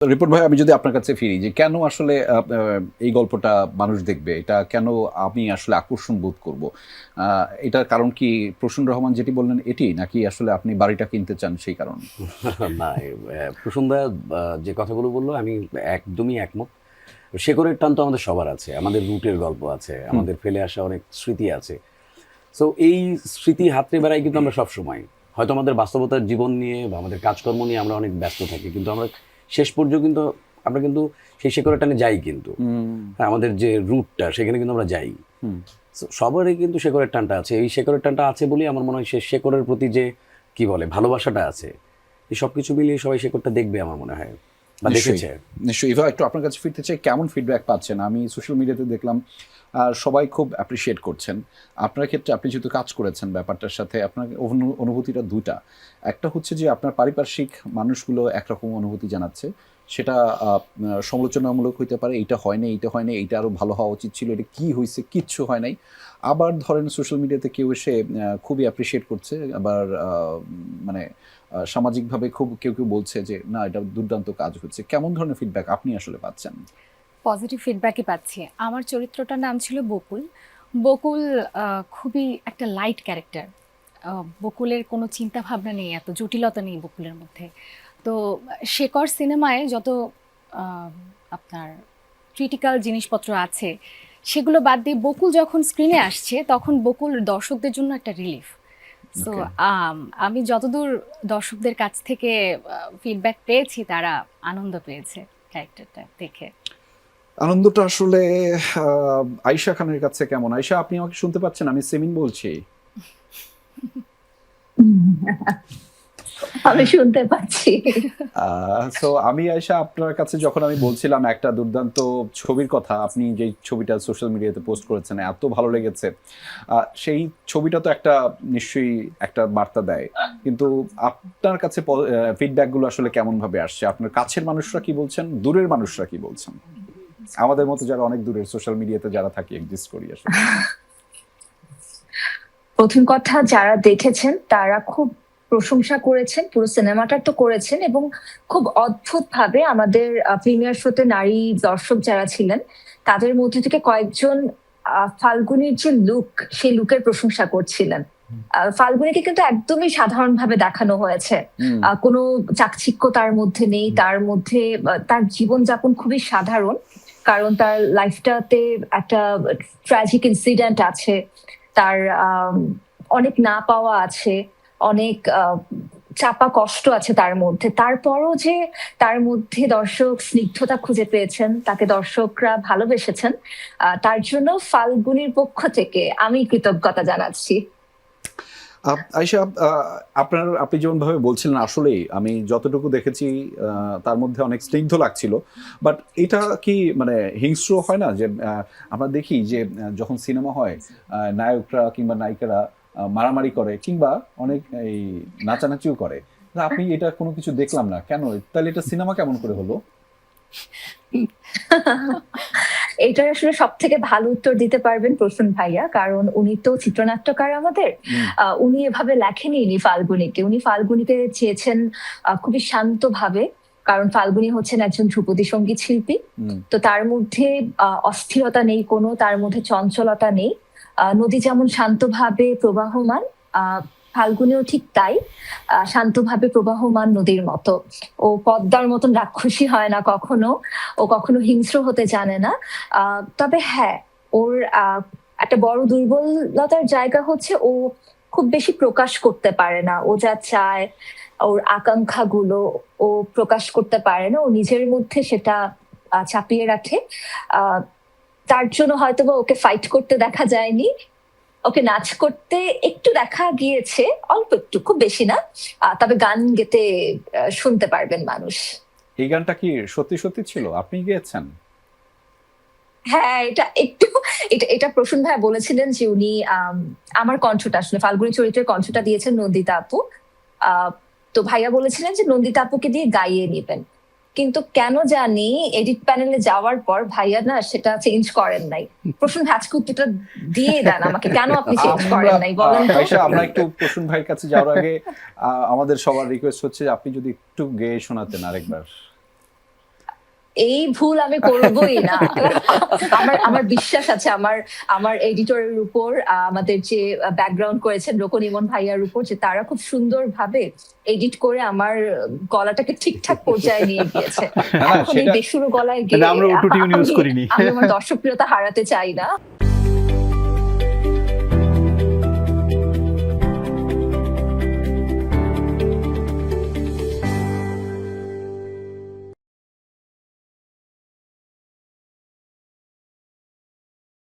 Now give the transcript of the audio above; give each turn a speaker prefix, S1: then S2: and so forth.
S1: Report ভাই, আমি যদি আপনার কাছে ফিরি যে কেন আসলে এই গল্পটা মানুষ দেখবে, এটা কেন আমি আসলে আকর্ষণ বোধ করব, এটার কারণ কি প্রসূন রহমান যেটি বললেন এটি, নাকি আসলে আপনি বাড়িটা কিনতে চান সেই কারণ?
S2: না, প্রসন্দা যে কথাগুলো বললো আমি একদমই একমত। শেকড়ের টান তো আমাদের সবার আছে, আমাদের রুটের গল্প আছে, আমাদের ফেলে আসা অনেক স্মৃতি আছে। সো এই স্মৃতি হাতড়ে বেড়াই কিন্তু আমরা সবসময়, হয়তো আমাদের বাস্তবতার জীবন নিয়ে বা আমাদের কাজকর্ম নিয়ে আমরা অনেক ব্যস্ত থাকি, কিন্তু আমরা শেষ পর্যন্ত কিন্তু আমরা কিন্তু সেই শেকড়ের টানে যাই কিন্তু। হ্যাঁ, আমাদের যে রুটটা সেখানে কিন্তু আমরা যাই। So, সবারই কিন্তু শেকড়ের টানটা আছে, এই শেকড়ের টানটা আছে বলেই আমার মনে হয় সে শেকড়ের প্রতি যে কি বলে ভালোবাসাটা আছে, এই সবকিছু মিলিয়ে সবাই শেকড়টা দেখবে আমার মনে হয়, বা
S1: নিশ্চয়ই,
S2: দেখেছে।
S1: নিশ্চয়ই। ইভা, একটু আপনার কাছে ফিরতে চাই, কেমন ফিডব্যাক পাচ্ছেন? আমি সোশ্যাল মিডিয়াতে দেখলাম সবাই খুব অ্যাপ্রিসিয়েট করছেন। আপনার ক্ষেত্রে আপনি যেহেতু কাজ করেছেন ব্যাপারটার সাথে, আপনার অনুভূতিটা দুটা। একটা হচ্ছে যে আপনার পারিপার্শ্বিক মানুষগুলো একরকম অনুভূতি জানাচ্ছে, সেটা সমালোচনামূলক হইতে পারে, এইটা হয় নাই, এইটা হয় নাই, এইটা আরও ভালো হওয়া উচিত ছিল, এটা কী হয়েছে, কিচ্ছু হয় নাই। আবার ধরেন সোশ্যাল মিডিয়াতে কেউ এসে খুবই অ্যাপ্রিসিয়েট করছে, আবার মানে সামাজিকভাবে খুব কেউ কেউ বলছে যে না, এটা দুর্দান্ত কাজ হচ্ছে। কেমন ধরনের ফিডব্যাক আপনি আসলে পাচ্ছেন?
S3: পজিটিভ ফিডব্যাকই পাচ্ছি। আমার চরিত্রটার নাম ছিল বকুল। বকুল খুবই একটা লাইট ক্যারেক্টার। বকুলের কোনো চিন্তা ভাবনা নেই, এত জটিলতা নেই বকুলের মধ্যে। তো শেকর সিনেমায় যত আহ, আপনার ক্রিটিক্যাল জিনিসপত্র আছে সেগুলো বাদ দিয়ে বকুল যখন স্ক্রিনে আসছে তখন বকুল দর্শকদের জন্য একটা রিলিফ। So
S1: okay.
S3: আমি যতদূর দর্শকদের কাছ থেকে ফিডব্যাক পেয়েছি তারা আনন্দ পেয়েছে ক্যারেক্টারটা দেখে।
S1: আনন্দটা আসলে আয়শা খানের কাছে কেমন? আয়শা, আপনি আমাকে শুনতে পাচ্ছেন? আমি সেমিন বলছি।
S4: আমি শুনতে পাচ্ছি।
S1: সো আমি আয়শা, আপনার কাছে যখন আমি বলছিলাম একটা দুর্দান্ত ছবির কথা, আপনি যে ছবিটা সোশ্যাল মিডিয়াতে পোস্ট করেছেন এত ভালো লেগেছে, সেই ছবিটা তো একটা নিশ্চয়ই একটা বার্তা দেয়, কিন্তু আপনার কাছে ফিডব্যাকগুলো আসলে কেমন ভাবে আসছে? আপনার কাছের মানুষরা কি বলছেন, দূরের মানুষরা কি বলছেন? আমাদের মতো যারা অনেক দূরের, সোশ্যাল মিডিয়াতে যারা থাকি, এক্সিস্ট করি আসলে।
S4: প্রথম কথা, যারা দেখেছেন তারা খুব প্রশংসা করেছেন, পুরো সিনেমাটার তো করেছেন, এবং খুব অদ্ভুত ভাবে আমাদের প্রিমিয়ার শোতে নারী দর্শক যারা ছিলেন তাদের মধ্যে থেকে কয়েকজন ফাল্গুনির যে লুক, সেই লুকের প্রশংসা করছিলেন। ফাল্গুনিকে কিন্তু একদমই সাধারণভাবে দেখানো হয়েছে। কোনো চাকচিক্য তার মধ্যে নেই, তার মধ্যে তার জীবনযাপন খুবই সাধারণ, কারণ তার লাইফটাতে একটা ট্র্যাজিক ইনসিডেন্ট আছে, তার অনেক না পাওয়া আছে, অনেক চাপা কষ্ট আছে তার মধ্যে। তারপরও যে তার মধ্যে দর্শক স্নিগ্ধতা খুঁজে পেয়েছেন, তাকে দর্শকরা ভালোবেসেছেন, তার জন্য ফাল্গুনির পক্ষ থেকে আমি কৃতজ্ঞতা জানাচ্ছি।
S1: আয়শা, আপনি যেমন ভাবে বলছিলেন, আসলেই আমি যতটুকু দেখেছি তার মধ্যে অনেক স্নিগ্ধ লাগছিল। বাট এটা কি মানে হিংস্র হয় না যে আমরা দেখি যে যখন সিনেমা হয়, নায়করা কিংবা নায়িকারা মারামারি করে কিংবা অনেক এই নাচানাচিও করে, না আপনি এটা কোনো কিছু দেখলাম না কেন? তাহলে এটা সিনেমা কেমন করে হলো?
S4: এটার আসলে সব থেকে ভালো উত্তর দিতে পারবেন প্রসূন ভাইয়া, কারণ উনি তো চিত্রনাট্যকার আমাদের। উনি এভাবে লেখেনি ফাল্গুনিকে, উনি ফাল্গুনিকে চেয়েছেন খুবই শান্ত ভাবে, কারণ ফাল্গুনি হচ্ছেন একজন ধ্রুপদী সঙ্গীত শিল্পী। তো তার মধ্যে অস্থিরতা নেই কোনো, তার মধ্যে চঞ্চলতা নেই। নদী যেমন শান্তভাবে প্রবাহমান, ফাল্গুনিও ঠিক তাই, শান্তভাবে প্রবাহমান নদীর মতো। ও পদ্মার মতন রাক্ষসী হয় না কখনো, ও কখনো হিংস্র হতে জানে না। তবে হ্যাঁ, ওর একটা বড় দুর্বলতার জায়গা হচ্ছে ও খুব বেশি প্রকাশ করতে পারে না। ও যা চায়, ওর আকাঙ্ক্ষাগুলো ও প্রকাশ করতে পারে না, ও নিজের মধ্যে সেটা চাপিয়ে রাখে। আহ তার জন্য হয়তোবা ওকে ফাইট করতে দেখা যায়নি, ওকে নাচ করতে একটু দেখা গিয়েছে, অল্প একটু, খুব বেশি না। তবে গান গেতে শুনতে পারবেন মানুষ।
S1: এই গানটা কি সত্যি সত্যি ছিল? আপনি গিয়েছেন?
S4: হ্যাঁ, এটা একটু, এটা প্রসূন ভাইয়া বলেছিলেন যে উনি আমার কণ্ঠটা, আসলে ফাল্গুনী চরিত্রের কণ্ঠটা দিয়েছেন নন্দিতা আপু। তো ভাইয়া বলেছিলেন যে নন্দিতা আপুকে দিয়ে গাইয়ে নিবেন, কিন্তু কেন জানি এডিট প্যানেলে যাওয়ার পর ভাইয়া না সেটা চেঞ্জ করেন নাই। প্রসূন ভাই আজকে উত্তরটা দিয়ে দেন আমাকে, কেন আপনি চেঞ্জ করেন নাই বলেন তো।
S1: আয়শা, আমরা একটু প্রসূন ভাইয়ের কাছে যাওয়ার আগে আমাদের সবার রিকোয়েস্ট হচ্ছে যে আপনি যদি একটু গেয়ে শোনাতেন আরেকবার।
S4: এই ভুল আমি করবই না। আমার বিশ্বাস আছে আমার এডিটরের উপর, আমাদের যে ব্যাকগ্রাউন্ড করেছেন রোকন ইমন ভাইয়ার উপর, যে তারা খুব সুন্দরভাবে এডিট করে আমার গলাটাকে ঠিকঠাক পর্যায়ে নিয়ে গিয়েছে। এখন এই
S1: সেটা-
S4: বেসুরো গলায় গেয়ে
S5: আমরা auto-tune use করিনি।
S4: আমি আমার দর্শকপ্রিয়তা হারাতে চাই না।